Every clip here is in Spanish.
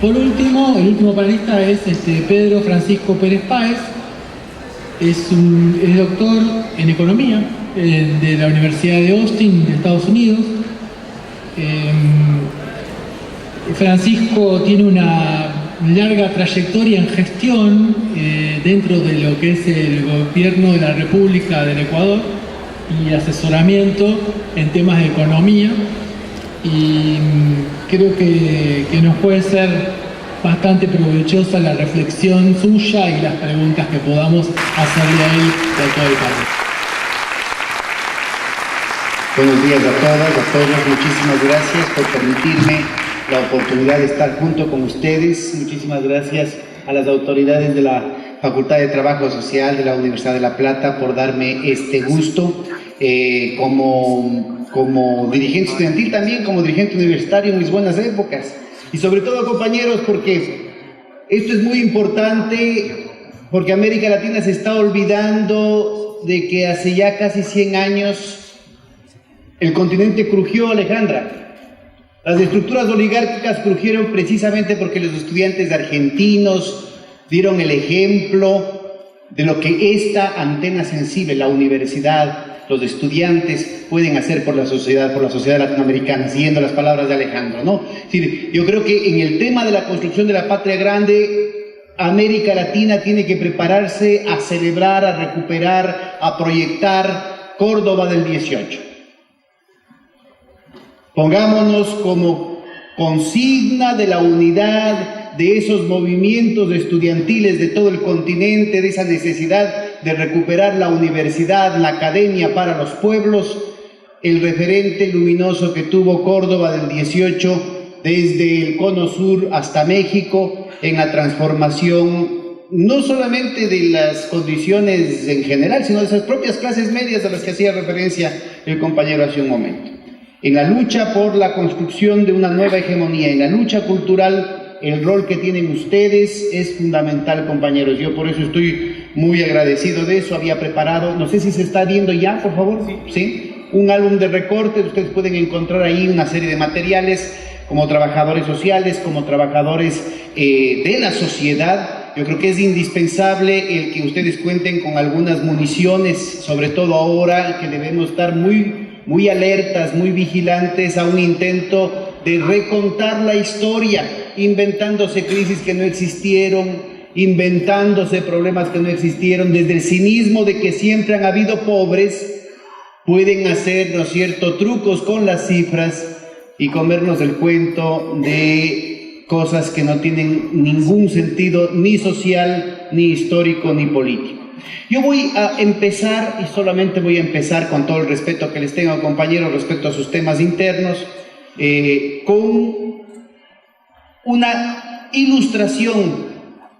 Por último, el último panelista es Pedro Francisco Pérez Páez. Es doctor en economía de la Universidad de Austin de Estados Unidos. Francisco tiene una larga trayectoria en gestión dentro de lo que es el gobierno de la República del Ecuador y asesoramiento en temas de economía, y creo que nos puede ser bastante provechosa la reflexión suya y las preguntas que podamos hacerle a él de todo el país. Buenos días a todas, a todos. Muchísimas gracias por permitirme la oportunidad de estar junto con ustedes. Muchísimas gracias a las autoridades de la Facultad de Trabajo Social de la Universidad de La Plata por darme este gusto como dirigente estudiantil, también como dirigente universitario en mis buenas épocas. Y sobre todo, compañeros, porque esto es muy importante, porque América Latina se está olvidando de que hace ya casi 100 años el continente crujió, Alejandra. Las estructuras oligárquicas crujieron precisamente porque los estudiantes argentinos dieron el ejemplo de lo que esta antena sensible, la universidad, los estudiantes pueden hacer por la sociedad latinoamericana, siguiendo las palabras de Alejandro, ¿no? Es decir, yo creo que en el tema de la construcción de la patria grande, América Latina tiene que prepararse a celebrar, a recuperar, a proyectar Córdoba del 18. Pongámonos como consigna de la unidad de esos movimientos estudiantiles de todo el continente, de esa necesidad de recuperar la universidad, la academia para los pueblos, el referente luminoso que tuvo Córdoba del 18 desde el cono sur hasta México en la transformación no solamente de las condiciones en general, sino de esas propias clases medias a las que hacía referencia el compañero hace un momento. En la lucha por la construcción de una nueva hegemonía, en la lucha cultural, el rol que tienen ustedes es fundamental, compañeros. Yo por eso estoy muy agradecido de eso. Había preparado, no sé si se está viendo ya, por favor, ¿sí? Un álbum de recortes. Ustedes pueden encontrar ahí una serie de materiales como trabajadores sociales, como trabajadores de la sociedad. Yo creo que es indispensable el que ustedes cuenten con algunas municiones, sobre todo ahora que debemos estar muy alertas, muy vigilantes a un intento de recontar la historia, inventándose crisis que no existieron, inventándose problemas que no existieron, desde el cinismo de que siempre han habido pobres, pueden hacer, ¿no es cierto?, trucos con las cifras y comernos el cuento de cosas que no tienen ningún sentido, ni social, ni histórico, ni político. Yo voy a empezar, y solamente voy a empezar con todo el respeto que les tengo, compañeros, respecto a sus temas internos, con una ilustración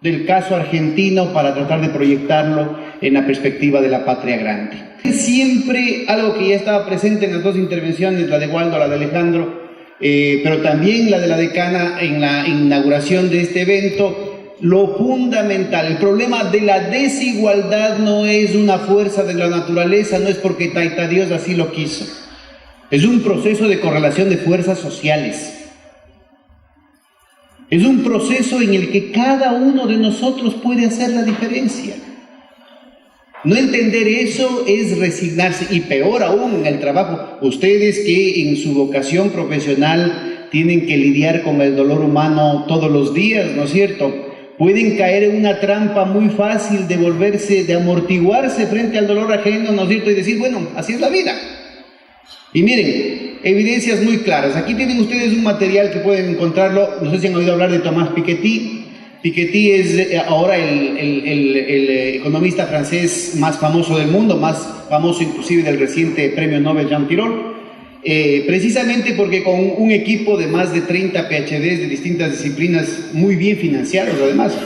del caso argentino para tratar de proyectarlo en la perspectiva de la patria grande. Siempre algo que ya estaba presente en las dos intervenciones, la de Waldo, la de Alejandro, pero también la de la decana en la inauguración de este evento, lo fundamental, el problema de la desigualdad no es una fuerza de la naturaleza, no es porque Taita Dios así lo quiso. Es un proceso de correlación de fuerzas sociales. Es un proceso en el que cada uno de nosotros puede hacer la diferencia. No entender eso es resignarse, y peor aún en el trabajo. Ustedes que en su vocación profesional tienen que lidiar con el dolor humano todos los días, ¿no es cierto?, pueden caer en una trampa muy fácil de amortiguarse frente al dolor ajeno, ¿no es cierto?, y decir, bueno, así es la vida. Y miren, evidencias muy claras. Aquí tienen ustedes un material que pueden encontrarlo, no sé si han oído hablar de Thomas Piketty. Piketty es ahora el economista francés más famoso del mundo, más famoso inclusive del reciente premio Nobel Jean Tirole, precisamente porque con un equipo de más de 30 PhDs de distintas disciplinas, muy bien financiados además,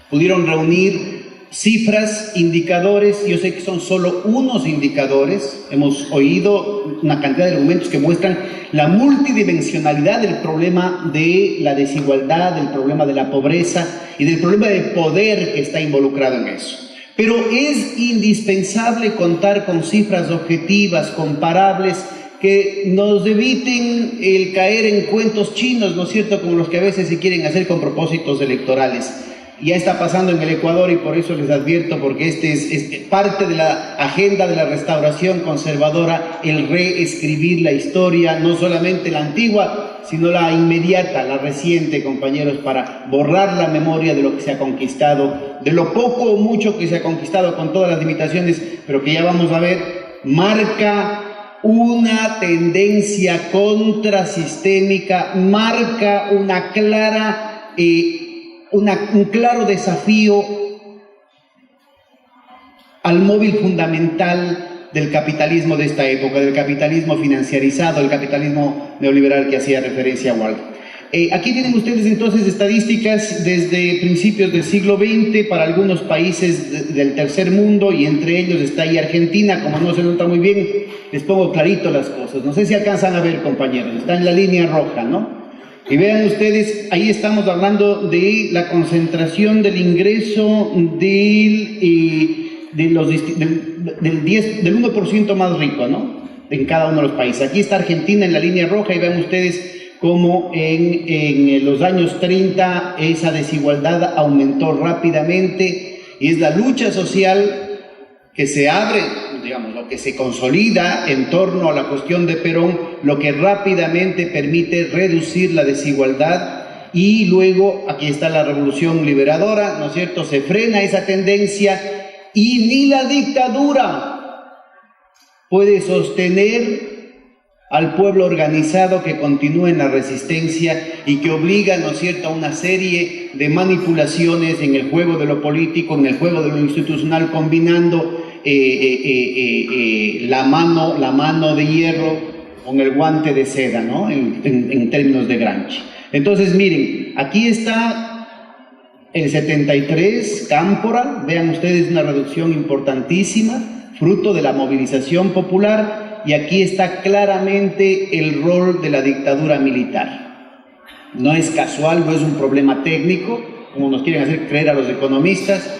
pudieron reunir cifras, indicadores. Yo sé que son solo unos indicadores, hemos oído una cantidad de argumentos que muestran la multidimensionalidad del problema de la desigualdad, del problema de la pobreza y del problema de poder que está involucrado en eso. Pero es indispensable contar con cifras objetivas, comparables, que nos eviten el caer en cuentos chinos, ¿no es cierto?, como los que a veces se quieren hacer con propósitos electorales. Ya está pasando en el Ecuador y por eso les advierto, porque este es parte de la agenda de la restauración conservadora, el reescribir la historia, no solamente la antigua, sino la inmediata, la reciente, compañeros, para borrar la memoria de lo que se ha conquistado, de lo poco o mucho que se ha conquistado con todas las limitaciones, pero que ya vamos a ver, marca una tendencia contrasistémica, marca una clara... un claro desafío al móvil fundamental del capitalismo de esta época, del capitalismo financiarizado, del capitalismo neoliberal que hacía referencia a Walt. Aquí tienen ustedes entonces estadísticas desde principios del siglo XX para algunos países del tercer mundo, y entre ellos está ahí Argentina. Como no se nota muy bien, les pongo clarito las cosas. No sé si alcanzan a ver, compañeros, está en la línea roja, ¿no? Y vean ustedes, ahí estamos hablando de la concentración del ingreso del 1% más rico, ¿no?, en cada uno de los países. Aquí está Argentina en la línea roja, y vean ustedes cómo en los años 30 esa desigualdad aumentó rápidamente, y es la lucha social que se abre, digamos, lo que se consolida en torno a la cuestión de Perón, lo que rápidamente permite reducir la desigualdad. Y luego aquí está la revolución liberadora, ¿no es cierto? Se frena esa tendencia, y ni la dictadura puede sostener al pueblo organizado que continúa en la resistencia y que obliga, ¿no es cierto?, a una serie de manipulaciones en el juego de lo político, en el juego de lo institucional, combinando la mano de hierro con el guante de seda, ¿no?, en términos de Gramsci. Entonces, miren, aquí está el 73, Cámpora, vean ustedes una reducción importantísima, fruto de la movilización popular. Y aquí está claramente el rol de la dictadura militar. No es casual, no es un problema técnico, como nos quieren hacer creer a los economistas.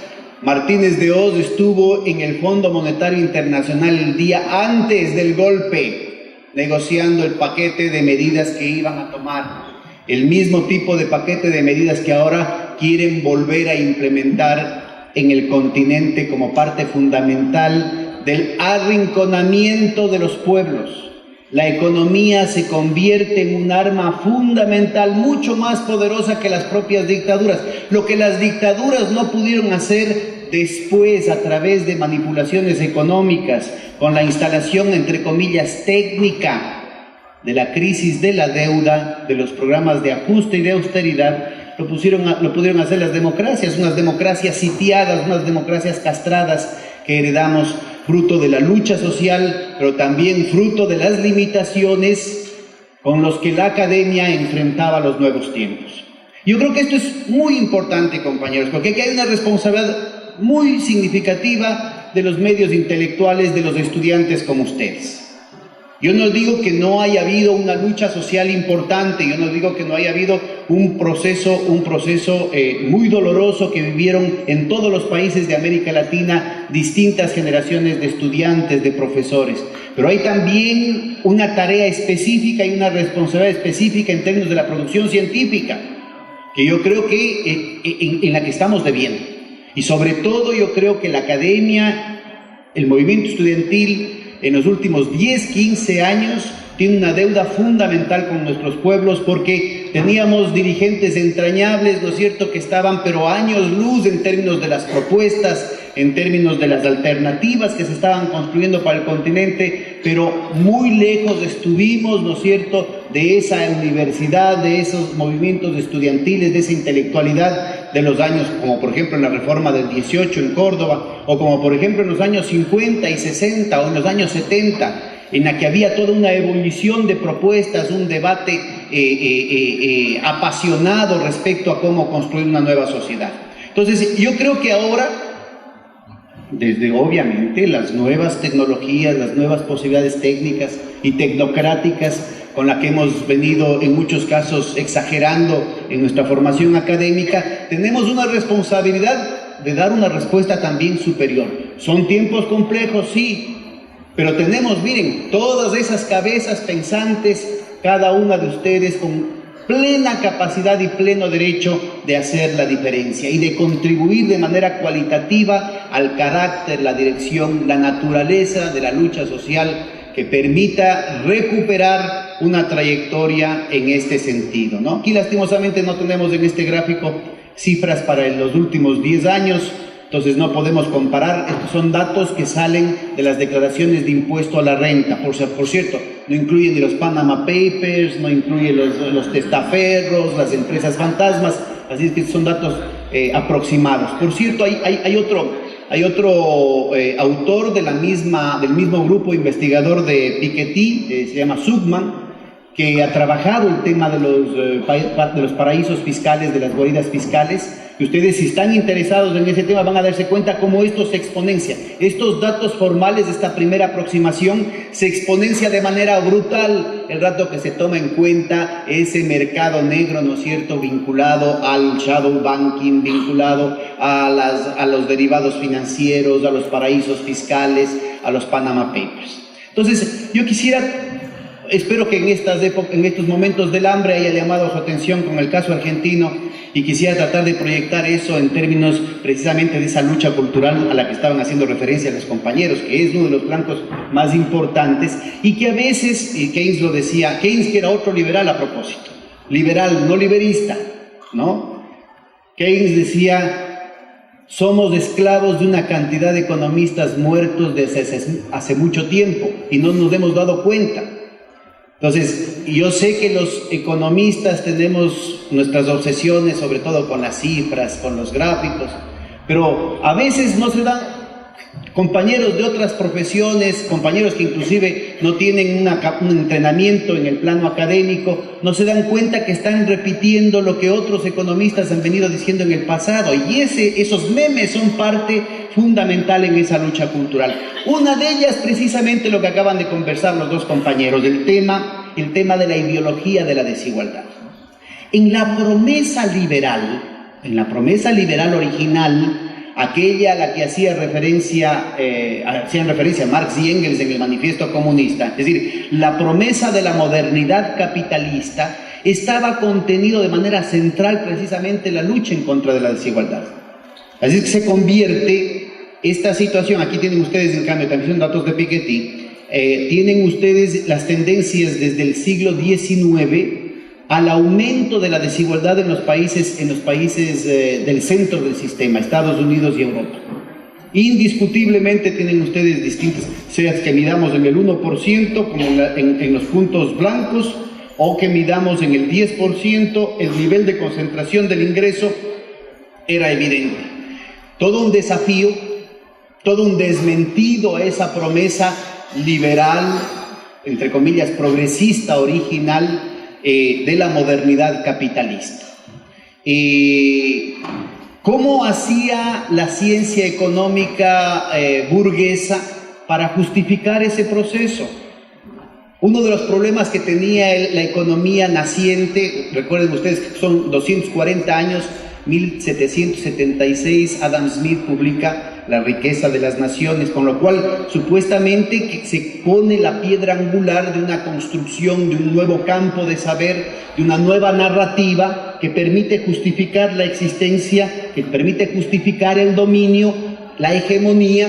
Martínez de Hoz estuvo en el Fondo Monetario Internacional el día antes del golpe, negociando el paquete de medidas que iban a tomar. El mismo tipo de paquete de medidas que ahora quieren volver a implementar en el continente como parte fundamental del arrinconamiento de los pueblos. La economía se convierte en un arma fundamental, mucho más poderosa que las propias dictaduras. Lo que las dictaduras no pudieron hacer después a través de manipulaciones económicas, con la instalación, entre comillas, técnica de la crisis de la deuda, de los programas de ajuste y de austeridad, lo pudieron hacer las democracias, unas democracias sitiadas, unas democracias castradas que heredamos fruto de la lucha social, pero también fruto de las limitaciones con los que la academia enfrentaba los nuevos tiempos. Yo creo que esto es muy importante, compañeros, porque aquí hay una responsabilidad muy significativa de los medios intelectuales, de los estudiantes como ustedes. Yo no digo que no haya habido una lucha social importante, yo no digo que no haya habido un proceso muy doloroso que vivieron en todos los países de América Latina distintas generaciones de estudiantes, de profesores, pero hay también una tarea específica y una responsabilidad específica en términos de la producción científica, que yo creo que en la que estamos debiendo. Y sobre todo yo creo que la academia, el movimiento estudiantil, en los últimos 10, 15 años, tiene una deuda fundamental con nuestros pueblos, porque teníamos dirigentes entrañables, ¿no es cierto?, que estaban pero años luz en términos de las propuestas, en términos de las alternativas que se estaban construyendo para el continente, pero muy lejos estuvimos, ¿no es cierto?, de esa universidad, de esos movimientos estudiantiles, de esa intelectualidad de los años, como por ejemplo en la reforma del 18 en Córdoba, o como por ejemplo en los años 50 y 60 o en los años 70, en la que había toda una ebullición de propuestas, un debate apasionado respecto a cómo construir una nueva sociedad. Entonces, yo creo que ahora, desde obviamente las nuevas tecnologías, las nuevas posibilidades técnicas y tecnocráticas con las que hemos venido en muchos casos exagerando en nuestra formación académica, tenemos una responsabilidad de dar una respuesta también superior. Son tiempos complejos, sí, Pero tenemos, miren, todas esas cabezas pensantes, cada una de ustedes con plena capacidad y pleno derecho de hacer la diferencia y de contribuir de manera cualitativa al carácter, la dirección, la naturaleza de la lucha social que permita recuperar una trayectoria en este sentido, ¿no? Aquí lastimosamente no tenemos en este gráfico cifras para los últimos 10 años, entonces no podemos comparar. Estos son datos que salen de las declaraciones de impuesto a la renta. Por cierto, no incluyen ni los Panama Papers, no incluyen los testaferros, las empresas fantasmas, así es que son datos aproximados. Por cierto, hay otro autor del mismo grupo investigador de Piketty, se llama Zuckman, que ha trabajado el tema de los paraísos fiscales, de las guaridas fiscales, que ustedes, si están interesados en ese tema, van a darse cuenta cómo esto se exponencia. Estos datos formales de esta primera aproximación se exponencia de manera brutal el rato que se toma en cuenta ese mercado negro, ¿no es cierto?, vinculado al shadow banking, vinculado a los derivados financieros, a los paraísos fiscales, a los Panama Papers. Entonces, yo espero que en estos momentos del hambre haya llamado su atención con el caso argentino, y quisiera tratar de proyectar eso en términos precisamente de esa lucha cultural a la que estaban haciendo referencia los compañeros, que es uno de los flancos más importantes y que a veces, Keynes lo decía, Keynes, que era otro liberal a propósito, liberal, no liberista, ¿no? Keynes decía: somos esclavos de una cantidad de economistas muertos desde hace mucho tiempo y no nos hemos dado cuenta. Entonces, yo sé que los economistas tenemos nuestras obsesiones, sobre todo con las cifras, con los gráficos, pero a veces no se dan, compañeros de otras profesiones, compañeros que inclusive no tienen un entrenamiento en el plano académico, no se dan cuenta que están repitiendo lo que otros economistas han venido diciendo en el pasado, y esos memes son parte fundamental en esa lucha cultural. Una de ellas, precisamente lo que acaban de conversar los dos compañeros, el tema de la ideología de la desigualdad. En la promesa liberal original, aquella a la que hacían referencia Marx y Engels en el Manifiesto Comunista, es decir, la promesa de la modernidad capitalista, estaba contenido de manera central precisamente la lucha en contra de la desigualdad. Así es que se convierte esta situación, aquí tienen ustedes en cambio, también son datos de Piketty, tienen ustedes las tendencias desde el siglo XIX al aumento de la desigualdad en los países del centro del sistema, Estados Unidos y Europa. Indiscutiblemente tienen ustedes distintas, sea que midamos en el 1%, como en los puntos blancos, o que midamos en el 10%, el nivel de concentración del ingreso era evidente. Todo un desafío, todo un desmentido a esa promesa liberal, entre comillas, progresista, original, de la modernidad capitalista. ¿Cómo hacía la ciencia económica burguesa para justificar ese proceso? Uno de los problemas que tenía la economía naciente, recuerden ustedes que son 240 años, 1776, Adam Smith publica La riqueza de las naciones, con lo cual supuestamente que se pone la piedra angular de una construcción, de un nuevo campo de saber, de una nueva narrativa que permite justificar la existencia, que permite justificar el dominio, la hegemonía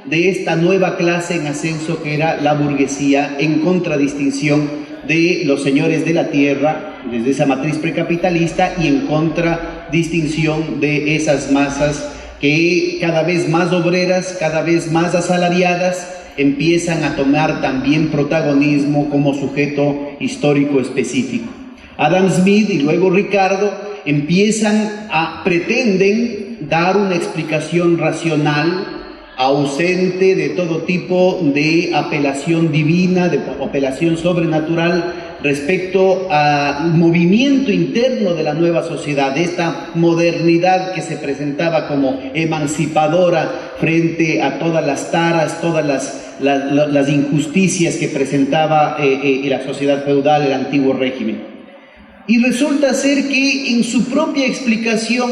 de esta nueva clase en ascenso que era la burguesía, en contradistinción de los señores de la tierra, desde esa matriz precapitalista, y en contradistinción de esas masas que cada vez más obreras, cada vez más asalariadas, empiezan a tomar también protagonismo como sujeto histórico específico. Adam Smith y luego Ricardo pretenden dar una explicación racional, ausente de todo tipo de apelación divina, de apelación sobrenatural, respecto al movimiento interno de la nueva sociedad, de esta modernidad que se presentaba como emancipadora frente a todas las taras, todas las injusticias que presentaba la sociedad feudal, el antiguo régimen. Y resulta ser que en su propia explicación,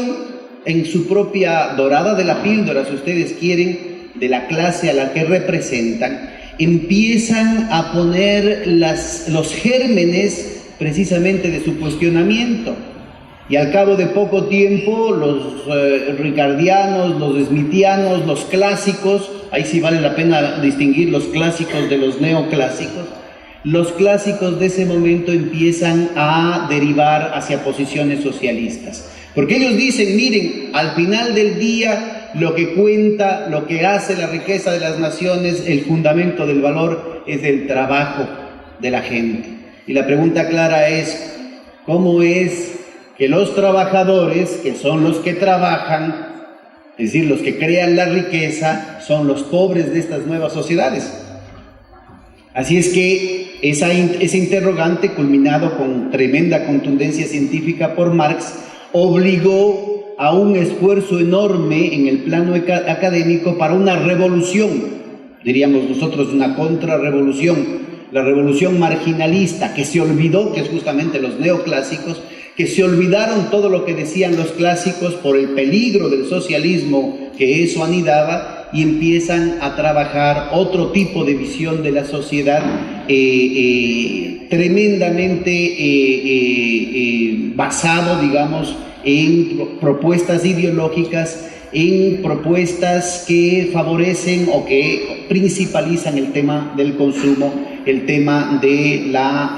en su propia dorada de la píldora, si ustedes quieren, de la clase a la que representan, empiezan a poner los gérmenes precisamente de su cuestionamiento. Y al cabo de poco tiempo, los ricardianos, los smithianos, los clásicos, ahí sí vale la pena distinguir los clásicos de los neoclásicos, los clásicos de ese momento empiezan a derivar hacia posiciones socialistas. Porque ellos dicen, miren, al final del día, lo que cuenta, lo que hace la riqueza de las naciones, el fundamento del valor es el trabajo de la gente. Y la pregunta clara es, ¿cómo es que los trabajadores, que son los que trabajan, es decir, los que crean la riqueza, son los pobres de estas nuevas sociedades? Así es que ese interrogante, culminado con tremenda contundencia científica por Marx, obligó a un esfuerzo enorme en el plano académico para una revolución, diríamos nosotros una contrarrevolución, la revolución marginalista, que se olvidó, que es justamente los neoclásicos, que se olvidaron todo lo que decían los clásicos por el peligro del socialismo que eso anidaba, y empiezan a trabajar otro tipo de visión de la sociedad tremendamente basado, digamos, en propuestas ideológicas, en propuestas que favorecen o que principalizan el tema del consumo, el tema de la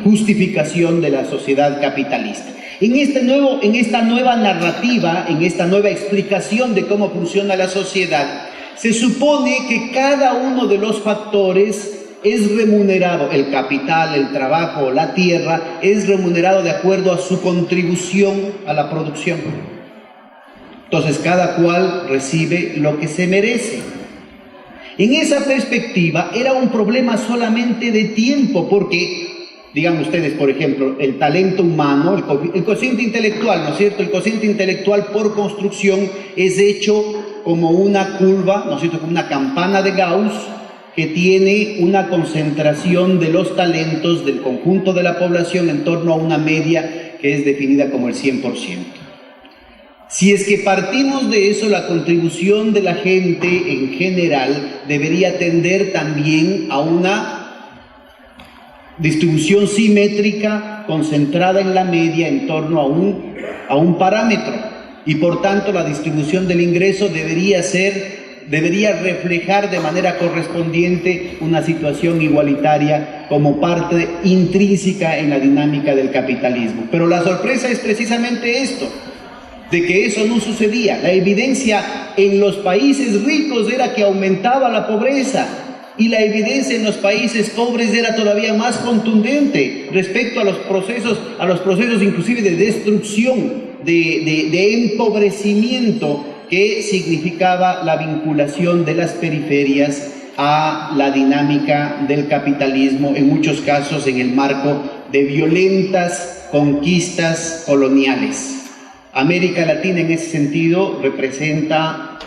justificación de la sociedad capitalista. En esta nueva narrativa, en esta nueva explicación de cómo funciona la sociedad, se supone que cada uno de los factores es remunerado, el capital, el trabajo, la tierra, es remunerado de acuerdo a su contribución a la producción. Entonces, cada cual recibe lo que se merece. En esa perspectiva, era un problema solamente de tiempo, porque, digan ustedes, por ejemplo, el talento humano, el cociente intelectual, ¿no es cierto? El cociente intelectual por construcción es hecho como una curva, ¿no es cierto?, como una campana de Gauss, que tiene una concentración de los talentos del conjunto de la población en torno a una media que es definida como el 100%. Si es que partimos de eso, la contribución de la gente en general debería tender también a una distribución simétrica concentrada en la media en torno a un parámetro, y por tanto la distribución del ingreso debería reflejar de manera correspondiente una situación igualitaria como parte intrínseca en la dinámica del capitalismo. Pero la sorpresa es precisamente esto, de que eso no sucedía. La evidencia en los países ricos era que aumentaba la pobreza, y la evidencia en los países pobres era todavía más contundente respecto a los procesos inclusive de destrucción, de empobrecimiento que significaba la vinculación de las periferias a la dinámica del capitalismo, en muchos casos en el marco de violentas conquistas coloniales. América Latina en ese sentido representa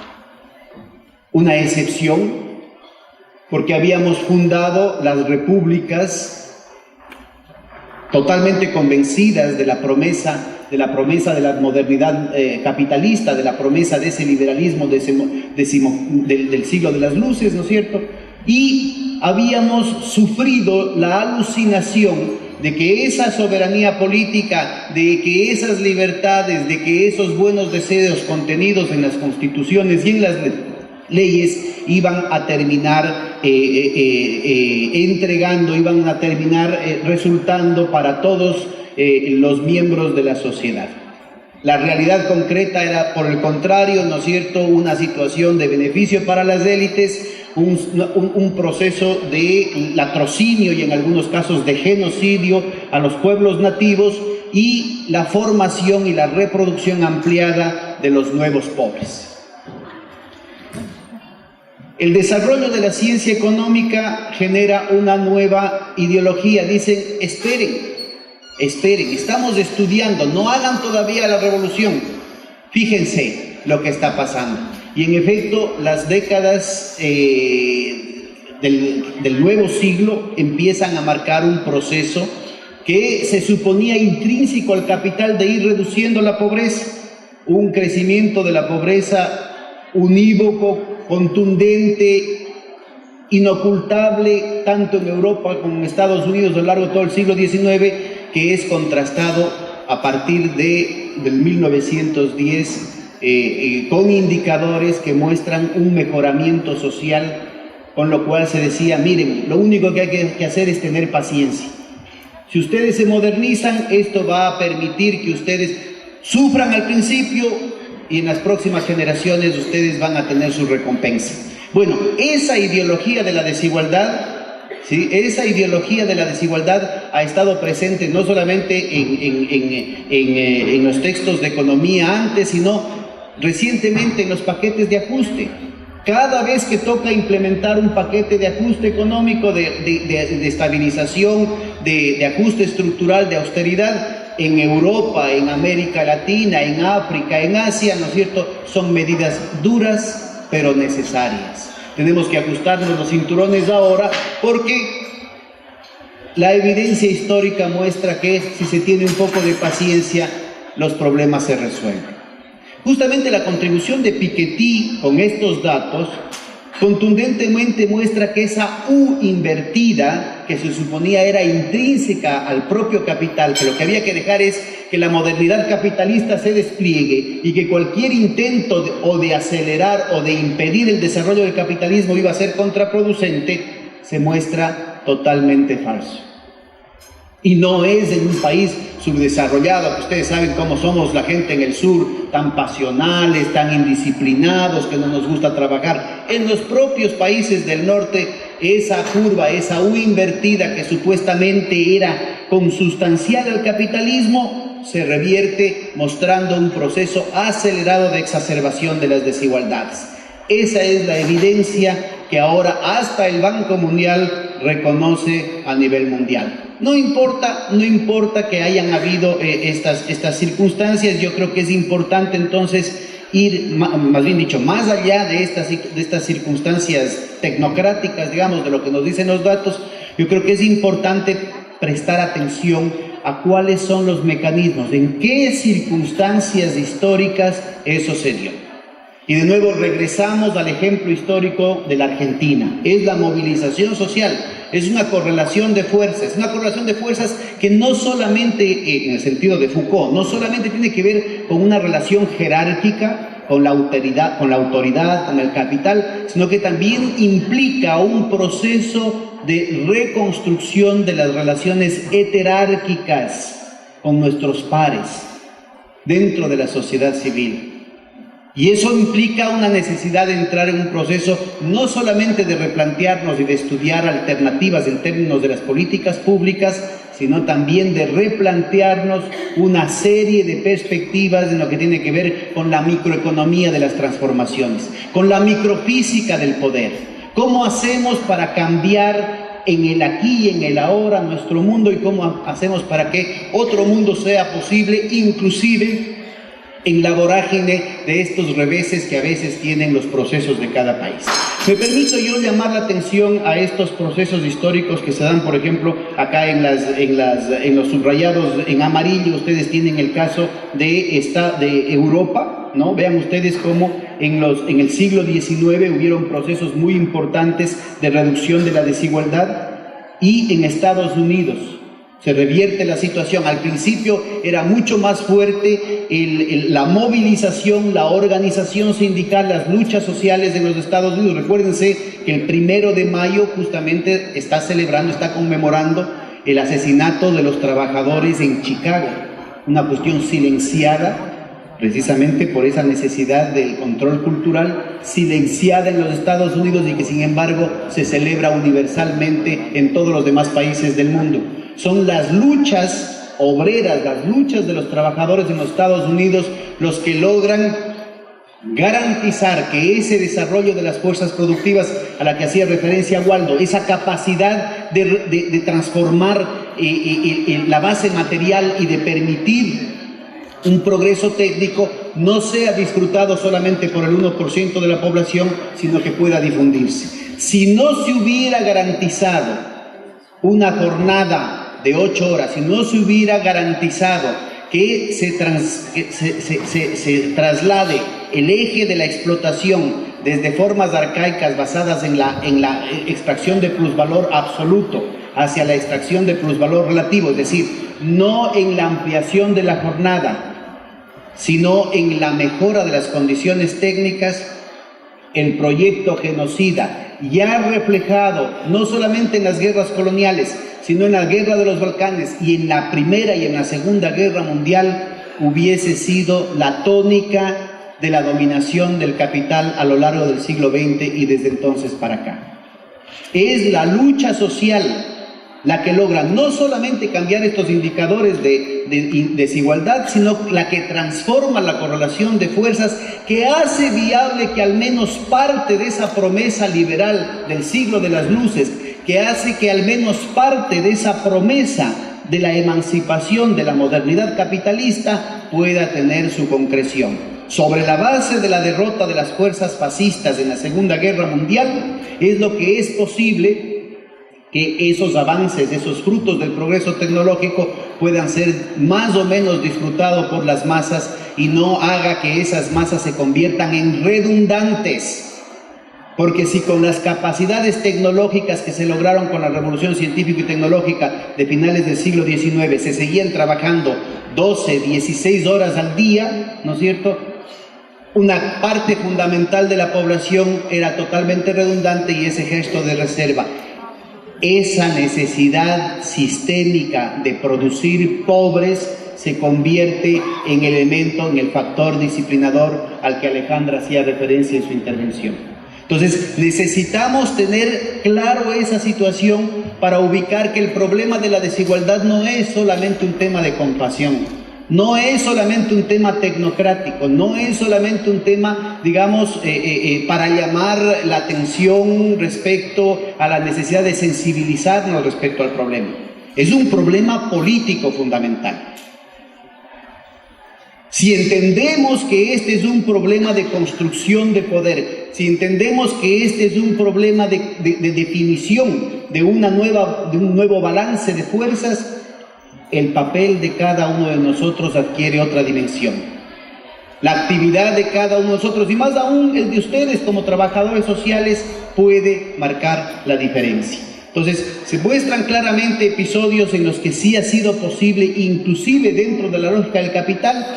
una excepción, porque habíamos fundado las repúblicas totalmente convencidas de la promesa de la modernidad capitalista, de la promesa de ese liberalismo del siglo de las luces, ¿no es cierto? Y habíamos sufrido la alucinación de que esa soberanía política, de que esas libertades, de que esos buenos deseos contenidos en las constituciones y en las leyes iban a terminar iban a terminar resultando para todos los miembros de la sociedad. La realidad concreta era, por el contrario, ¿no es cierto?, una situación de beneficio para las élites, un proceso de latrocinio y en algunos casos de genocidio a los pueblos nativos, y la formación y la reproducción ampliada de los nuevos pobres. El desarrollo de la ciencia económica genera una nueva ideología. Dicen, esperen, estamos estudiando, no hagan todavía la revolución, fíjense lo que está pasando. Y en efecto, las décadas del nuevo siglo empiezan a marcar un proceso que se suponía intrínseco al capital de ir reduciendo la pobreza, un crecimiento de la pobreza unívoco, contundente, inocultable tanto en Europa como en Estados Unidos a lo largo de todo el siglo XIX, que es contrastado a partir del 1910 con indicadores que muestran un mejoramiento social, con lo cual se decía, miren, lo único que hay que hacer es tener paciencia. Si ustedes se modernizan, esto va a permitir que ustedes sufran al principio y en las próximas generaciones ustedes van a tener su recompensa. Bueno, esa ideología de la desigualdad, ¿sí? Esa ideología de la desigualdad ha estado presente no solamente en los textos de economía antes, sino recientemente en los paquetes de ajuste. Cada vez que toca implementar un paquete de ajuste económico, de estabilización, de ajuste estructural, de austeridad, en Europa, en América Latina, en África, en Asia, ¿no es cierto?, son medidas duras pero necesarias. Tenemos que ajustarnos los cinturones ahora porque la evidencia histórica muestra que si se tiene un poco de paciencia, los problemas se resuelven. Justamente la contribución de Piketty con estos datos contundentemente muestra que esa U invertida, que se suponía era intrínseca al propio capital, que lo que había que dejar es que la modernidad capitalista se despliegue y que cualquier intento de acelerar o de impedir el desarrollo del capitalismo iba a ser contraproducente, se muestra totalmente falso. Y no es en un país subdesarrollado, que ustedes saben cómo somos la gente en el sur, tan pasionales, tan indisciplinados, que no nos gusta trabajar. En los propios países del norte, esa curva, esa U invertida que supuestamente era consustancial al capitalismo, se revierte mostrando un proceso acelerado de exacerbación de las desigualdades. Esa es la evidencia que ahora hasta el Banco Mundial reconoce a nivel mundial. No importa que hayan habido estas circunstancias, yo creo que es importante entonces ir, más bien dicho, más allá de estas circunstancias tecnocráticas, digamos, de lo que nos dicen los datos. Yo creo que es importante prestar atención a cuáles son los mecanismos, en qué circunstancias históricas eso se dio. Y de nuevo regresamos al ejemplo histórico de la Argentina. Es la movilización social, es una correlación de fuerzas que no solamente, en el sentido de Foucault, no solamente tiene que ver con una relación jerárquica, con la autoridad, con el capital, sino que también implica un proceso de reconstrucción de las relaciones heterárquicas con nuestros pares dentro de la sociedad civil. Y eso implica una necesidad de entrar en un proceso no solamente de replantearnos y de estudiar alternativas en términos de las políticas públicas, sino también de replantearnos una serie de perspectivas en lo que tiene que ver con la microeconomía de las transformaciones, con la microfísica del poder. ¿Cómo hacemos para cambiar en el aquí y en el ahora nuestro mundo y cómo hacemos para que otro mundo sea posible, inclusive en la vorágine de estos reveses que a veces tienen los procesos de cada país? Me permito yo llamar la atención a estos procesos históricos que se dan, por ejemplo, acá en los subrayados en amarillo. Ustedes tienen el caso de Europa, ¿no? Vean ustedes cómo en el siglo XIX hubieron procesos muy importantes de reducción de la desigualdad, y en Estados Unidos se revierte la situación. Al principio era mucho más fuerte la movilización, la organización sindical, las luchas sociales en los Estados Unidos. Recuérdense que el 1 de mayo justamente está conmemorando el asesinato de los trabajadores en Chicago, una cuestión silenciada precisamente por esa necesidad del control cultural, silenciada en los Estados Unidos y que sin embargo se celebra universalmente en todos los demás países del mundo. Son las luchas obreras, las luchas de los trabajadores en los Estados Unidos los que logran garantizar que ese desarrollo de las fuerzas productivas a la que hacía referencia Waldo, esa capacidad de transformar la base material y de permitir un progreso técnico, no sea disfrutado solamente por el 1% de la población, sino que pueda difundirse. Si no se hubiera garantizado una jornada de 8 horas, si no se hubiera garantizado que se traslade el eje de la explotación desde formas arcaicas basadas en la extracción de plusvalor absoluto hacia la extracción de plusvalor relativo, es decir, no en la ampliación de la jornada, sino en la mejora de las condiciones técnicas, el proyecto genocida, ya reflejado no solamente en las guerras coloniales, sino en la guerra de los Balcanes y en la Primera y en la Segunda Guerra Mundial, hubiese sido la tónica de la dominación del capital a lo largo del siglo XX y desde entonces para acá. Es la lucha social la que logra no solamente cambiar estos indicadores de desigualdad, sino la que transforma la correlación de fuerzas, que hace viable que al menos parte de esa promesa liberal del siglo de las luces, que hace que al menos parte de esa promesa de la emancipación de la modernidad capitalista pueda tener su concreción. Sobre la base de la derrota de las fuerzas fascistas en la Segunda Guerra Mundial, es lo que es posible que esos avances, esos frutos del progreso tecnológico puedan ser más o menos disfrutados por las masas y no haga que esas masas se conviertan en redundantes. Porque si con las capacidades tecnológicas que se lograron con la revolución científica y tecnológica de finales del siglo XIX se seguían trabajando 12, 16 horas al día, ¿no es cierto?, una parte fundamental de la población era totalmente redundante y ese gesto de reserva. Esa necesidad sistémica de producir pobres se convierte en elemento, en el factor disciplinador al que Alejandra hacía referencia en su intervención. Entonces, necesitamos tener claro esa situación para ubicar que el problema de la desigualdad no es solamente un tema de compasión, no es solamente un tema tecnocrático, no es solamente un tema, digamos, para llamar la atención respecto a la necesidad de sensibilizarnos respecto al problema. Es un problema político fundamental. Si entendemos que este es un problema de construcción de poder, si entendemos que este es un problema de definición de un nuevo balance de fuerzas, el papel de cada uno de nosotros adquiere otra dimensión. La actividad de cada uno de nosotros, y más aún el de ustedes como trabajadores sociales, puede marcar la diferencia. Entonces, se muestran claramente episodios en los que sí ha sido posible, inclusive dentro de la lógica del capital,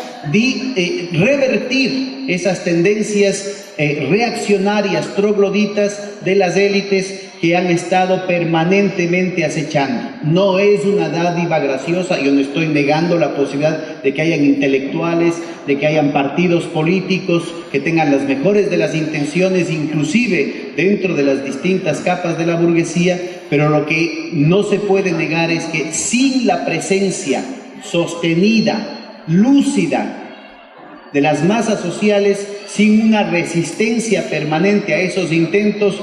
revertir esas tendencias reaccionarias, trogloditas de las élites que han estado permanentemente acechando. No es una dádiva graciosa, yo no estoy negando la posibilidad de que hayan intelectuales, de que hayan partidos políticos que tengan las mejores de las intenciones, inclusive dentro de las distintas capas de la burguesía, pero lo que no se puede negar es que sin la presencia sostenida, lúcida, de las masas sociales, sin una resistencia permanente a esos intentos,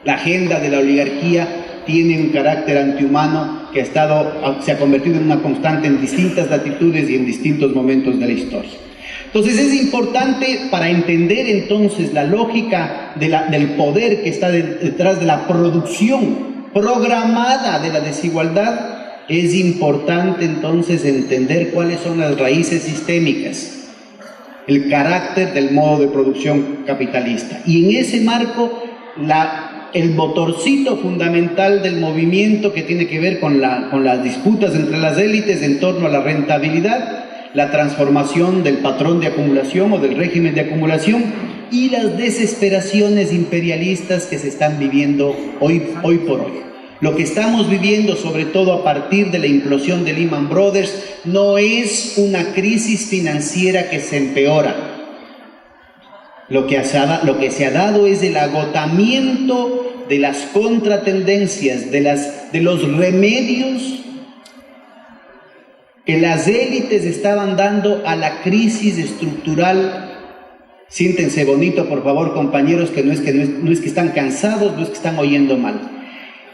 la agenda de la oligarquía tiene un carácter antihumano que se ha convertido en una constante en distintas latitudes y en distintos momentos de la historia. Entonces es importante, para entender entonces la lógica del poder que está detrás de la producción programada de la desigualdad, es importante entonces entender cuáles son las raíces sistémicas, el carácter del modo de producción capitalista. Y en ese marco, el motorcito fundamental del movimiento que tiene que ver con las disputas entre las élites en torno a la rentabilidad, la transformación del patrón de acumulación o del régimen de acumulación y las desesperaciones imperialistas que se están viviendo hoy por hoy. Lo que estamos viviendo, sobre todo a partir de la implosión de Lehman Brothers, no es una crisis financiera que se empeora. Lo que se ha dado es el agotamiento de las contratendencias, de los remedios que las élites estaban dando a la crisis estructural. Siéntense bonito, por favor, compañeros, que no es que están cansados, no es que están oyendo mal.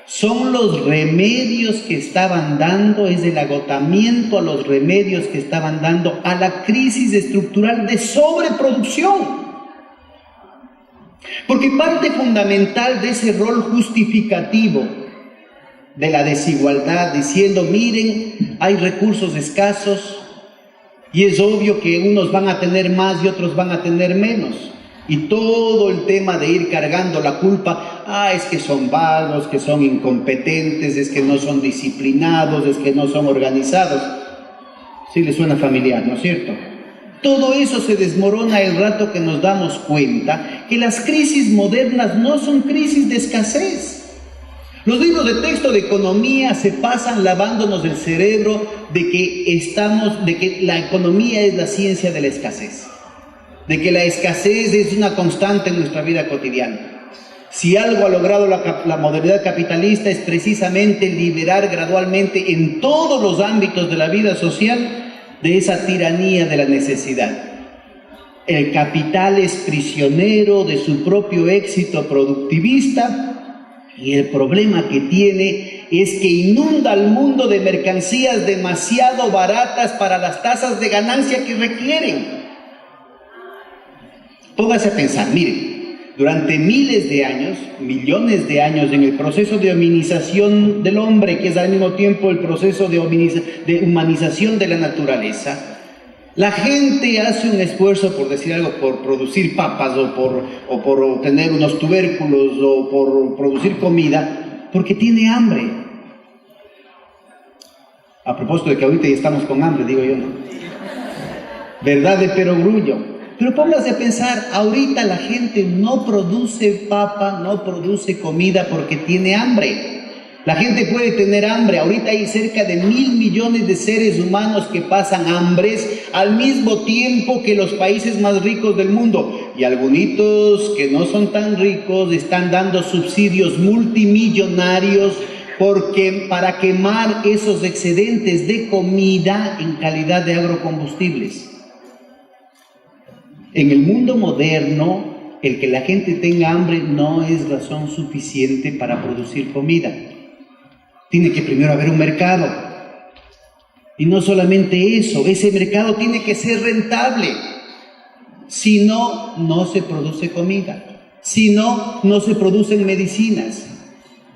Son los remedios que estaban dando, es el agotamiento a los remedios que estaban dando a la crisis estructural de sobreproducción. Porque parte fundamental de ese rol justificativo de la desigualdad, diciendo, miren, hay recursos escasos y es obvio que unos van a tener más y otros van a tener menos. Y todo el tema de ir cargando la culpa, es que son vagos, que son incompetentes, es que no son disciplinados, es que no son organizados. Sí les suena familiar, ¿no es cierto? Todo eso se desmorona el rato que nos damos cuenta que las crisis modernas no son crisis de escasez. Los libros de texto de economía se pasan lavándonos el cerebro de que la economía es la ciencia de la escasez, de que la escasez es una constante en nuestra vida cotidiana. Si algo ha logrado la modernidad capitalista es precisamente liberar gradualmente en todos los ámbitos de la vida social de esa tiranía de la necesidad. El capital es prisionero de su propio éxito productivista y el problema que tiene es que inunda al mundo de mercancías demasiado baratas para las tasas de ganancia que requieren. Póngase a pensar, miren, durante miles de años, millones de años, en el proceso de hominización del hombre, que es al mismo tiempo el proceso de humanización de la naturaleza, la gente hace un esfuerzo, por decir algo, por producir papas o por obtener unos tubérculos o por producir comida, porque tiene hambre. A propósito de que ahorita ya estamos con hambre, digo yo, ¿no? Verdad de perogrullo. Pero póngase a pensar, ahorita la gente no produce papa, no produce comida porque tiene hambre. La gente puede tener hambre. Ahorita hay cerca de 1.000 millones de seres humanos que pasan hambres al mismo tiempo que los países más ricos del mundo. Y algunos que no son tan ricos están dando subsidios multimillonarios para quemar esos excedentes de comida en calidad de agrocombustibles. En el mundo moderno, el que la gente tenga hambre no es razón suficiente para producir comida. Tiene que primero haber un mercado. Y no solamente eso, ese mercado tiene que ser rentable. Si no, no se produce comida. Si no, no se producen medicinas.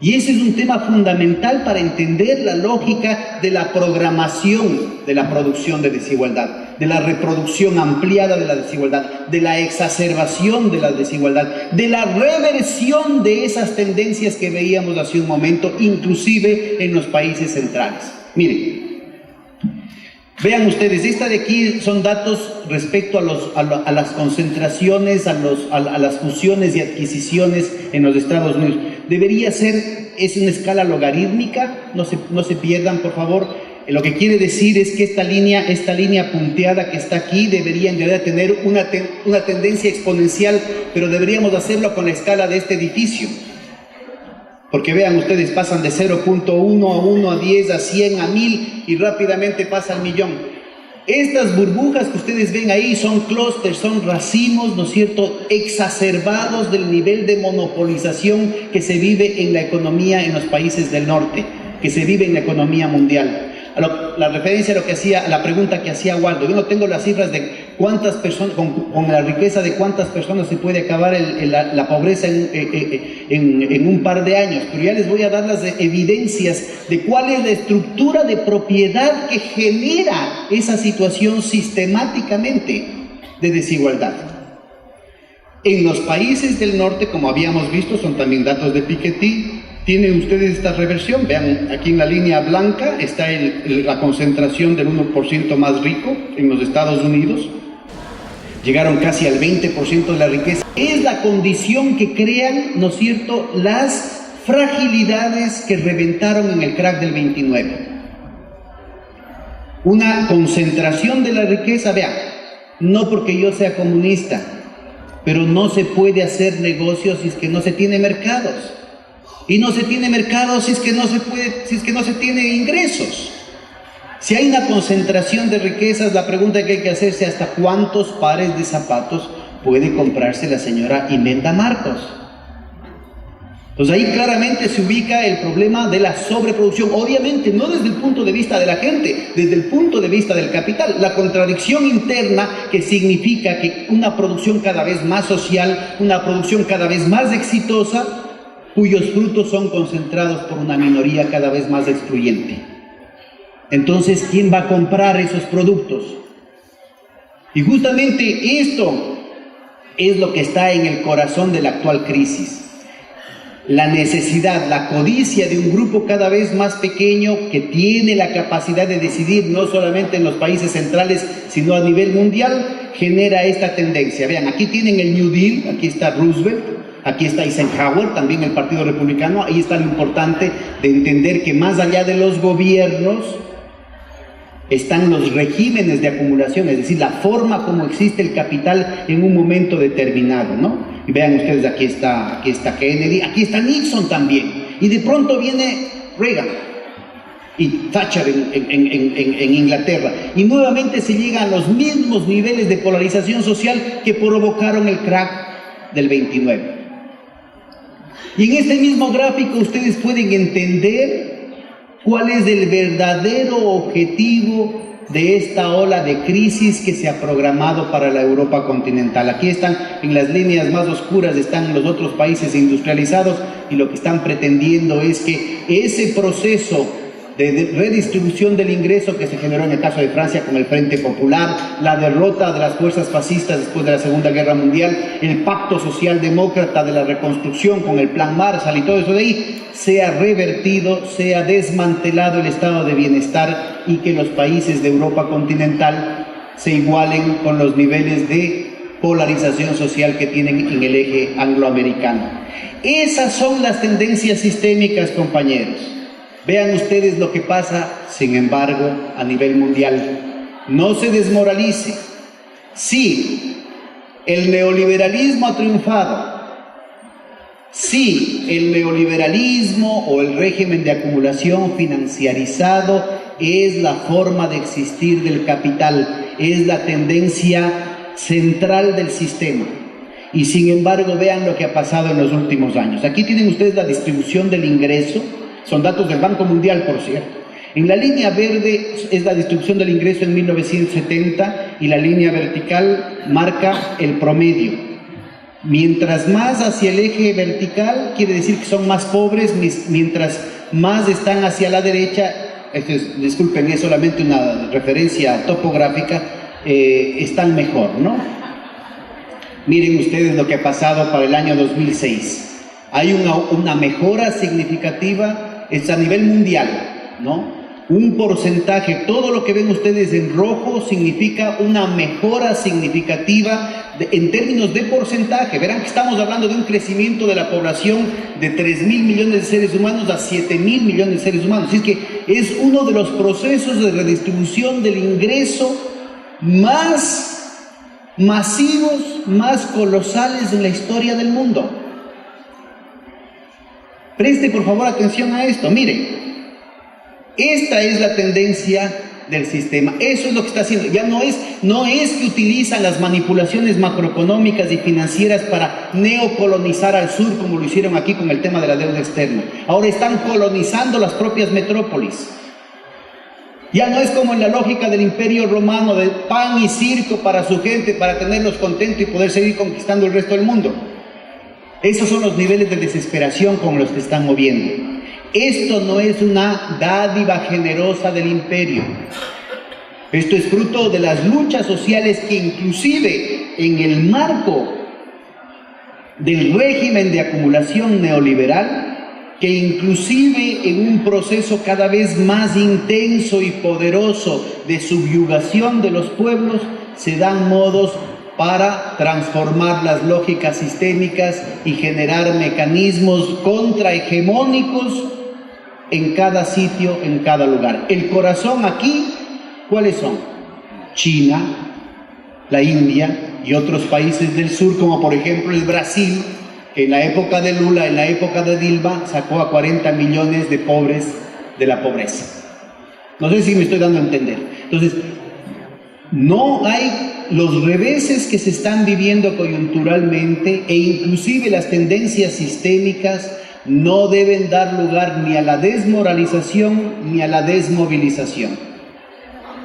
Y ese es un tema fundamental para entender la lógica de la programación de la producción de desigualdad, de la reproducción ampliada de la desigualdad, de la exacerbación de la desigualdad, de la reversión de esas tendencias que veíamos hace un momento, inclusive en los países centrales. Miren, vean ustedes, esta de aquí son datos respecto a las concentraciones, a las fusiones y adquisiciones en los Estados Unidos. Debería ser, es una escala logarítmica, no se pierdan por favor. Lo que quiere decir es que esta línea punteada que está aquí debería en realidad tener una tendencia exponencial, pero deberíamos hacerlo con la escala de este edificio. Porque vean ustedes, pasan de 0.1 a 1 a 10 a 100 a 1000 y rápidamente pasa al millón. Estas burbujas que ustedes ven ahí son clústeres, son racimos, ¿no es cierto?, exacerbados del nivel de monopolización que se vive en la economía en los países del norte, que se vive en la economía mundial. La referencia a la pregunta que hacía Waldo, yo no tengo las cifras de cuántas personas, con la riqueza de cuántas personas se puede acabar la pobreza en un par de años, pero ya les voy a dar las evidencias de cuál es la estructura de propiedad que genera esa situación sistemáticamente de desigualdad. En los países del norte, como habíamos visto, son también datos de Piketty. Tienen ustedes esta reversión, vean, aquí en la línea blanca está la concentración del 1% más rico en los Estados Unidos. Llegaron casi al 20% de la riqueza. Es la condición que crean, ¿no es cierto?, las fragilidades que reventaron en el crack del 29. Una concentración de la riqueza, vean, no porque yo sea comunista, pero no se puede hacer negocios si es que no se tiene mercados. Y no se tiene mercado si es que no se tiene ingresos. Si hay una concentración de riquezas, la pregunta que hay que hacerse es ¿hasta cuántos pares de zapatos puede comprarse la señora Imelda Marcos? Pues ahí claramente se ubica el problema de la sobreproducción, obviamente no desde el punto de vista de la gente, desde el punto de vista del capital, la contradicción interna que significa que una producción cada vez más social, una producción cada vez más exitosa, cuyos frutos son concentrados por una minoría cada vez más excluyente. Entonces, ¿quién va a comprar esos productos? Y justamente esto es lo que está en el corazón de la actual crisis. La necesidad, la codicia de un grupo cada vez más pequeño que tiene la capacidad de decidir no solamente en los países centrales, sino a nivel mundial, genera esta tendencia. Vean, aquí tienen el New Deal, aquí está Roosevelt, aquí está Eisenhower, también el Partido Republicano. Ahí está lo importante de entender que más allá de los gobiernos están los regímenes de acumulación, es decir, la forma como existe el capital en un momento determinado, ¿no? Y vean ustedes, aquí está Kennedy, aquí está Nixon también, y de pronto viene Reagan y Thatcher en Inglaterra, y nuevamente se llega a los mismos niveles de polarización social que provocaron el crack del 29. Y en este mismo gráfico ustedes pueden entender cuál es el verdadero objetivo de esta ola de crisis que se ha programado para la Europa continental. Aquí están, en las líneas más oscuras están los otros países industrializados, y lo que están pretendiendo es que ese proceso de redistribución del ingreso que se generó en el caso de Francia con el Frente Popular, la derrota de las fuerzas fascistas después de la Segunda Guerra Mundial, el pacto socialdemócrata de la reconstrucción con el Plan Marshall y todo eso de ahí, sea revertido, sea desmantelado el estado de bienestar, y que los países de Europa continental se igualen con los niveles de polarización social que tienen en el eje angloamericano. Esas son las tendencias sistémicas, compañeros. Vean ustedes lo que pasa, sin embargo, a nivel mundial. No se desmoralice. Sí, el neoliberalismo ha triunfado. Sí, el neoliberalismo o el régimen de acumulación financiarizado es la forma de existir del capital, es la tendencia central del sistema. Y sin embargo, vean lo que ha pasado en los últimos años. Aquí tienen ustedes la distribución del ingreso. Son datos del Banco Mundial, por cierto. En la línea verde es la distribución del ingreso en 1970 y la línea vertical marca el promedio. Mientras más hacia el eje vertical, quiere decir que son más pobres, mientras más están hacia la derecha, disculpen, es solamente una referencia topográfica, están mejor, ¿no? Miren ustedes lo que ha pasado para el año 2006. Hay una mejora significativa. Es a nivel mundial, ¿no? Un porcentaje, todo lo que ven ustedes en rojo significa una mejora significativa en términos de porcentaje. Verán que estamos hablando de un crecimiento de la población de 3.000 millones de seres humanos a 7.000 millones de seres humanos. Así que es uno de los procesos de redistribución del ingreso más masivos, más colosales en la historia del mundo. Preste por favor atención a esto. Miren, esta es la tendencia del sistema. Eso es lo que está haciendo. Ya no es que utilizan las manipulaciones macroeconómicas y financieras para neocolonizar al sur, como lo hicieron aquí con el tema de la deuda externa. Ahora están colonizando las propias metrópolis. Ya no es como en la lógica del Imperio Romano, de pan y circo para su gente, para tenerlos contentos y poder seguir conquistando el resto del mundo. Esos son los niveles de desesperación con los que están moviendo. Esto no es una dádiva generosa del imperio. Esto es fruto de las luchas sociales que inclusive en el marco del régimen de acumulación neoliberal, que inclusive en un proceso cada vez más intenso y poderoso de subyugación de los pueblos, se dan modos para transformar las lógicas sistémicas y generar mecanismos contrahegemónicos en cada sitio, en cada lugar. El corazón aquí, ¿cuáles son? China, la India y otros países del sur, como por ejemplo el Brasil, que en la época de Lula, en la época de Dilma, sacó a 40 millones de pobres de la pobreza. No sé si me estoy dando a entender. Entonces, no hay los reveses que se están viviendo coyunturalmente, e inclusive las tendencias sistémicas no deben dar lugar ni a la desmoralización ni a la desmovilización.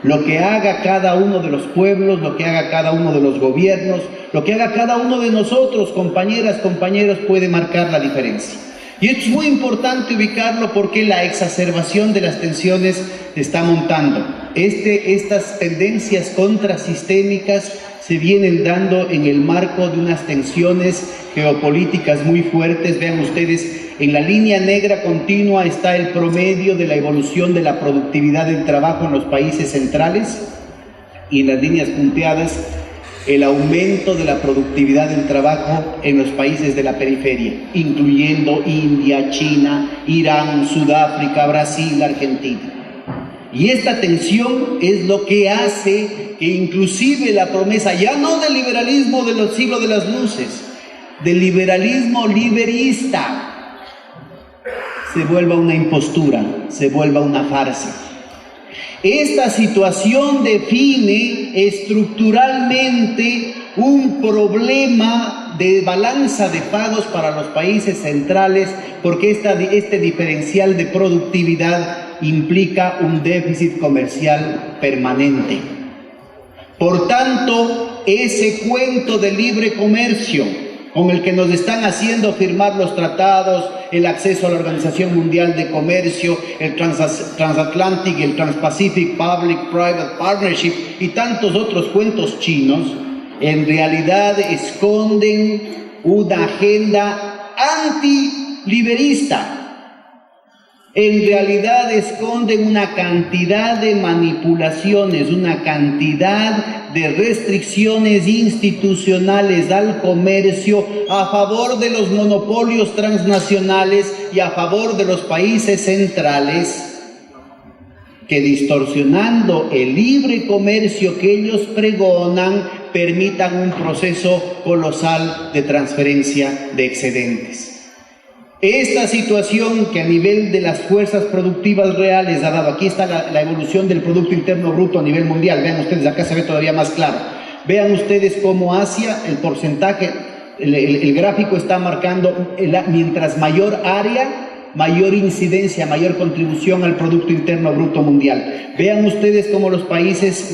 Lo que haga cada uno de los pueblos, lo que haga cada uno de los gobiernos, lo que haga cada uno de nosotros, compañeras, compañeros, puede marcar la diferencia. Y esto es muy importante ubicarlo porque la exacerbación de las tensiones se está montando. Estas tendencias contrasistémicas se vienen dando en el marco de unas tensiones geopolíticas muy fuertes. Vean ustedes, en la línea negra continua está el promedio de la evolución de la productividad del trabajo en los países centrales, y en las líneas punteadas el aumento de la productividad del trabajo en los países de la periferia, incluyendo India, China, Irán, Sudáfrica, Brasil, Argentina. Y esta tensión es lo que hace que inclusive la promesa, ya no del liberalismo de los siglos de las luces, del liberalismo liberista, se vuelva una impostura, se vuelva una farsa. Esta situación define estructuralmente un problema de balanza de pagos para los países centrales, porque este diferencial de productividad implica un déficit comercial permanente. Por tanto, ese cuento de libre comercio con el que nos están haciendo firmar los tratados, el acceso a la Organización Mundial de Comercio, el Transatlantic, el Transpacific Public-Private Partnership y tantos otros cuentos chinos, en realidad esconden una agenda antiliberista. En realidad esconden una cantidad de manipulaciones, una cantidad de restricciones institucionales al comercio a favor de los monopolios transnacionales y a favor de los países centrales, que distorsionando el libre comercio que ellos pregonan, permitan un proceso colosal de transferencia de excedentes. Esta situación que a nivel de las fuerzas productivas reales ha dado, aquí está la evolución del Producto Interno Bruto a nivel mundial, vean ustedes, acá se ve todavía más claro. Vean ustedes cómo Asia, el porcentaje, el gráfico está marcando, mientras mayor área, mayor incidencia, mayor contribución al Producto Interno Bruto mundial. Vean ustedes cómo los países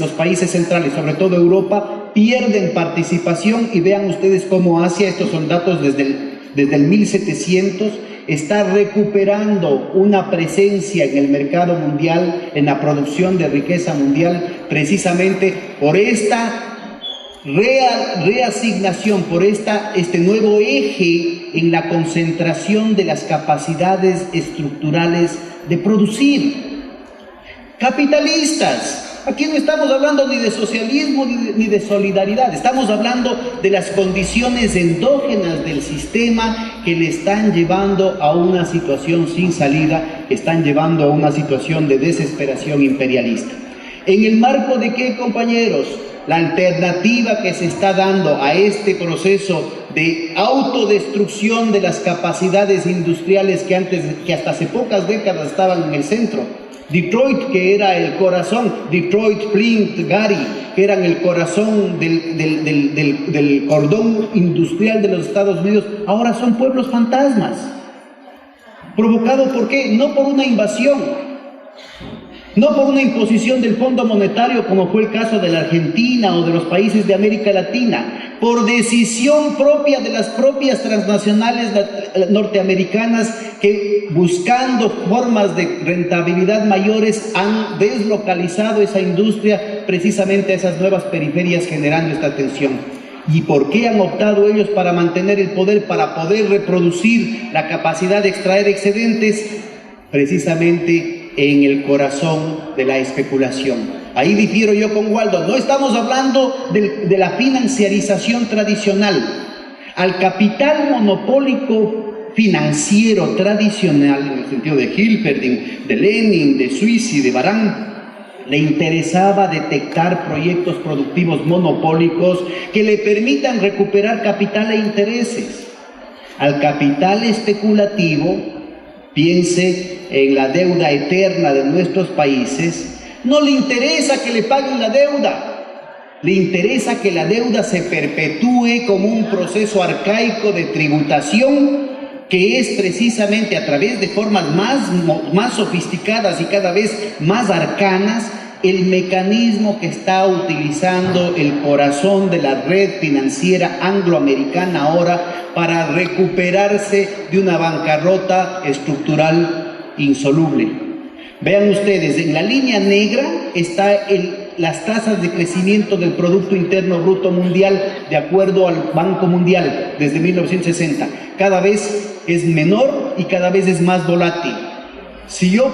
centrales, sobre todo Europa, pierden participación, y vean ustedes cómo Asia, estos son datos desde el 1700, está recuperando una presencia en el mercado mundial, en la producción de riqueza mundial, precisamente por esta reasignación, por este nuevo eje en la concentración de las capacidades estructurales de producir. Capitalistas. Aquí no estamos hablando ni de socialismo ni de solidaridad, estamos hablando de las condiciones endógenas del sistema que le están llevando a una situación sin salida, que están llevando a una situación de desesperación imperialista. ¿En el marco de qué, compañeros? La alternativa que se está dando a este proceso de autodestrucción de las capacidades industriales que hasta hace pocas décadas estaban en el centro. Detroit, que era el corazón, Detroit, Flint, Gary, que eran el corazón del cordón industrial de los Estados Unidos, ahora son pueblos fantasmas. ¿Provocado por qué? No por una invasión, no por una imposición del Fondo Monetario, como fue el caso de la Argentina o de los países de América Latina, por decisión propia de las propias transnacionales norteamericanas que, buscando formas de rentabilidad mayores, han deslocalizado esa industria precisamente a esas nuevas periferias, generando esta tensión. ¿Y por qué han optado ellos para mantener el poder, para poder reproducir la capacidad de extraer excedentes? Precisamente en el corazón de la especulación. Ahí difiero yo con Waldo, no estamos hablando de la financiarización tradicional. Al capital monopólico financiero tradicional, en el sentido de Hilpert, de Lenin, de Suisse y de Baran, le interesaba detectar proyectos productivos monopólicos que le permitan recuperar capital e intereses. Al capital especulativo, piense en la deuda eterna de nuestros países, no le interesa que le paguen la deuda, le interesa que la deuda se perpetúe como un proceso arcaico de tributación, que es precisamente a través de formas más sofisticadas y cada vez más arcanas, el mecanismo que está utilizando el corazón de la red financiera angloamericana ahora para recuperarse de una bancarrota estructural insoluble. Vean ustedes, en la línea negra está las tasas de crecimiento del Producto Interno Bruto Mundial de acuerdo al Banco Mundial desde 1960. Cada vez es menor y cada vez es más volátil. Si yo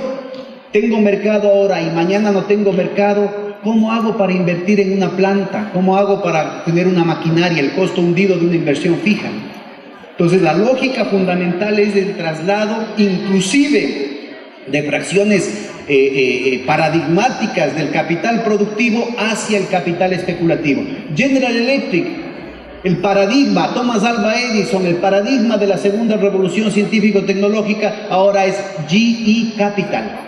tengo mercado ahora y mañana no tengo mercado, ¿cómo hago para invertir en una planta? ¿Cómo hago para tener una maquinaria? El costo hundido de una inversión fija. Entonces la lógica fundamental es el traslado inclusive de fracciones paradigmáticas del capital productivo hacia el capital especulativo. General Electric, el paradigma, Thomas Alva Edison, el paradigma de la segunda revolución científico-tecnológica, ahora es GE Capital,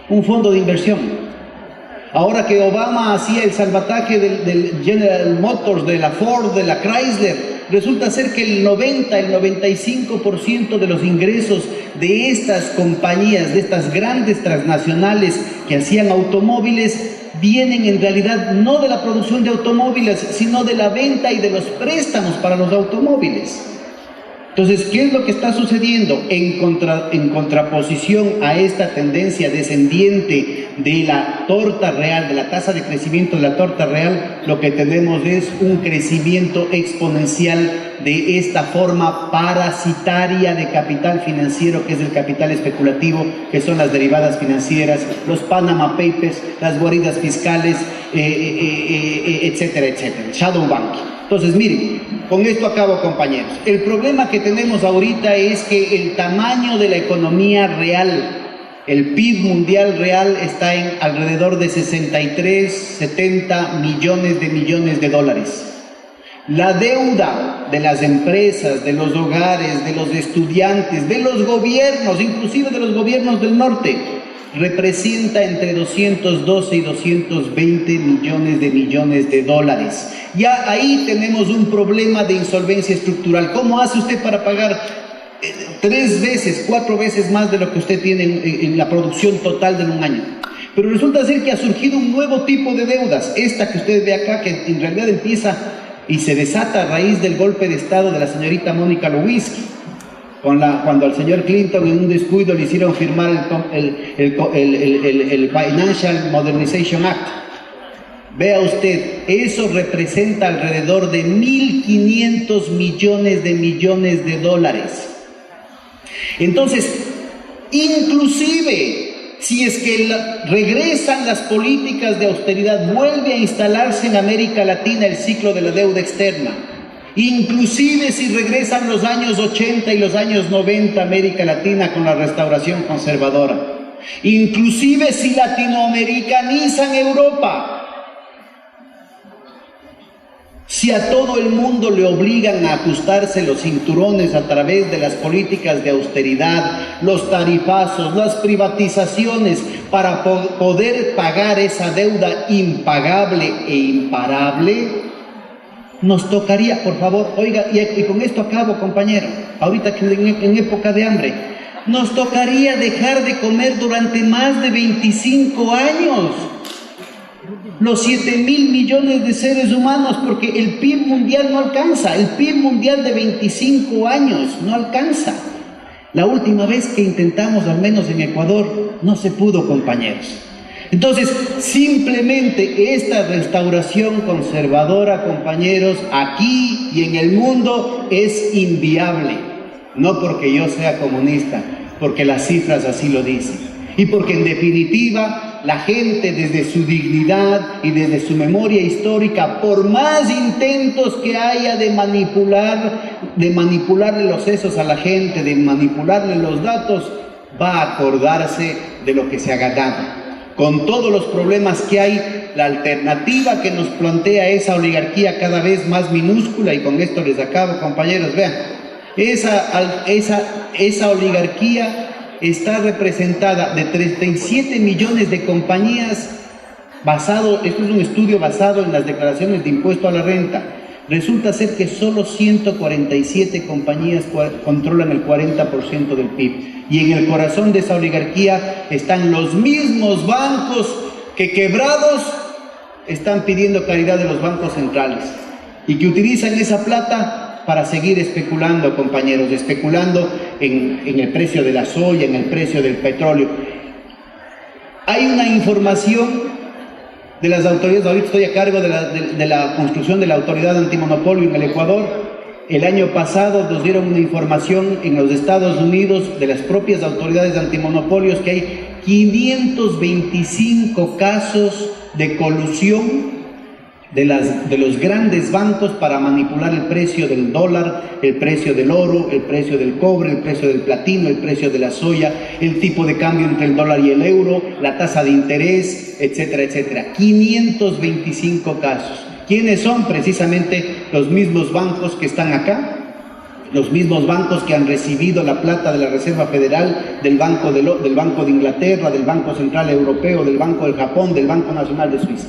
un fondo de inversión. Ahora que Obama hacía el salvataje del General Motors, de la Ford, de la Chrysler, resulta ser que el 95% de los ingresos de estas compañías, de estas grandes transnacionales que hacían automóviles, vienen en realidad no de la producción de automóviles, sino de la venta y de los préstamos para los automóviles. Entonces, ¿qué es lo que está sucediendo? En contraposición a esta tendencia descendiente de la torta real, de la tasa de crecimiento de la torta real, lo que tenemos es un crecimiento exponencial de esta forma parasitaria de capital financiero, que es el capital especulativo, que son las derivadas financieras, los Panama Papers, las guaridas fiscales, etcétera, etcétera, shadow banking. Entonces, miren, con esto acabo, compañeros. El problema que tenemos ahorita es que el tamaño de la economía real, el PIB mundial real, está en alrededor de 63, 70 millones de dólares. La deuda de las empresas, de los hogares, de los estudiantes, de los gobiernos, inclusive de los gobiernos del norte, representa entre 212 y 220 millones de dólares. Ya ahí tenemos un problema de insolvencia estructural. ¿Cómo hace usted para pagar 3 veces, 4 veces más de lo que usted tiene en la producción total de un año? Pero resulta ser que ha surgido un nuevo tipo de deudas, esta que usted ve acá, que en realidad empieza y se desata a raíz del golpe de estado de la señorita Mónica Lewinsky, cuando al señor Clinton en un descuido le hicieron firmar el Financial Modernization Act. Vea usted, eso representa alrededor de 1.500 millones de dólares. Entonces, inclusive, si es que regresan las políticas de austeridad, vuelve a instalarse en América Latina el ciclo de la deuda externa. Inclusive si regresan los años 80 y los años 90 América Latina con la restauración conservadora. Inclusive si latinoamericanizan Europa. Si a todo el mundo le obligan a ajustarse los cinturones a través de las políticas de austeridad, los tarifazos, las privatizaciones, para poder pagar esa deuda impagable e imparable, nos tocaría, por favor, oiga, y con esto acabo, compañero, ahorita que en época de hambre, nos tocaría dejar de comer durante más de 25 años. Los 7.000 millones de seres humanos, porque el PIB mundial no alcanza, el PIB mundial de 25 años no alcanza. La última vez que intentamos, al menos en Ecuador, no se pudo, compañeros. Entonces, simplemente esta restauración conservadora, compañeros, aquí y en el mundo es inviable. No porque yo sea comunista, porque las cifras así lo dicen. Y porque en definitiva la gente, desde su dignidad y desde su memoria histórica, por más intentos que haya de manipularle los sesos a la gente, de manipularle los datos, va a acordarse de lo que se ha ganado. Con todos los problemas que hay, la alternativa que nos plantea esa oligarquía cada vez más minúscula, y con esto les acabo, compañeros, vean, esa oligarquía está representada de 37 millones de compañías, esto es un estudio basado en las declaraciones de impuesto a la renta. Resulta ser que solo 147 compañías controlan el 40% del PIB. Y en el corazón de esa oligarquía están los mismos bancos que, quebrados, están pidiendo caridad de los bancos centrales y que utilizan esa plata para seguir especulando, compañeros, especulando en el precio de la soya, en el precio del petróleo. Hay una información de las autoridades, ahorita estoy a cargo de la construcción de la autoridad antimonopolio en el Ecuador. El año pasado nos dieron una información en los Estados Unidos de las propias autoridades antimonopolios que hay 525 casos de colusión de los grandes bancos para manipular el precio del dólar, el precio del oro, el precio del cobre, el precio del platino, el precio de la soya, el tipo de cambio entre el dólar y el euro, la tasa de interés, etcétera, etcétera. 525 casos. ¿Quiénes son? Precisamente los mismos bancos que están acá, los mismos bancos que han recibido la plata de la Reserva Federal, del Banco de Inglaterra, del Banco Central Europeo, del Banco de Japón, del Banco Nacional de Suiza.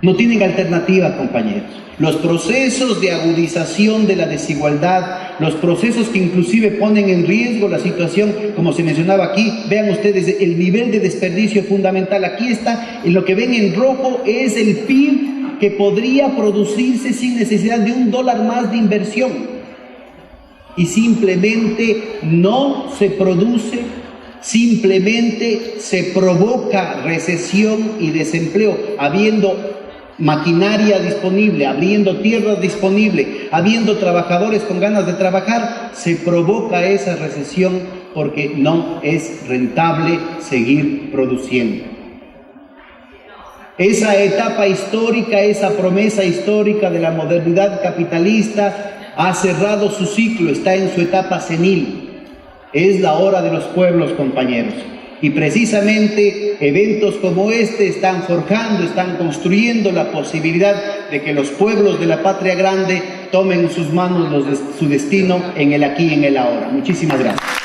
No tienen alternativa, compañeros. Los procesos de agudización de la desigualdad, los procesos que inclusive ponen en riesgo la situación, como se mencionaba aquí, vean ustedes el nivel de desperdicio fundamental. Aquí está, en lo que ven en rojo es el PIB que podría producirse sin necesidad de $1 más de inversión. Y simplemente no se produce, simplemente se provoca recesión y desempleo, habiendo maquinaria disponible, habiendo tierras disponible, habiendo trabajadores con ganas de trabajar, se provoca esa recesión porque no es rentable seguir produciendo. Esa etapa histórica, esa promesa histórica de la modernidad capitalista ha cerrado su ciclo, está en su etapa senil. Es la hora de los pueblos, compañeros. Y precisamente eventos como este están forjando, están construyendo la posibilidad de que los pueblos de la patria grande tomen en sus manos su destino en el aquí y en el ahora. Muchísimas gracias.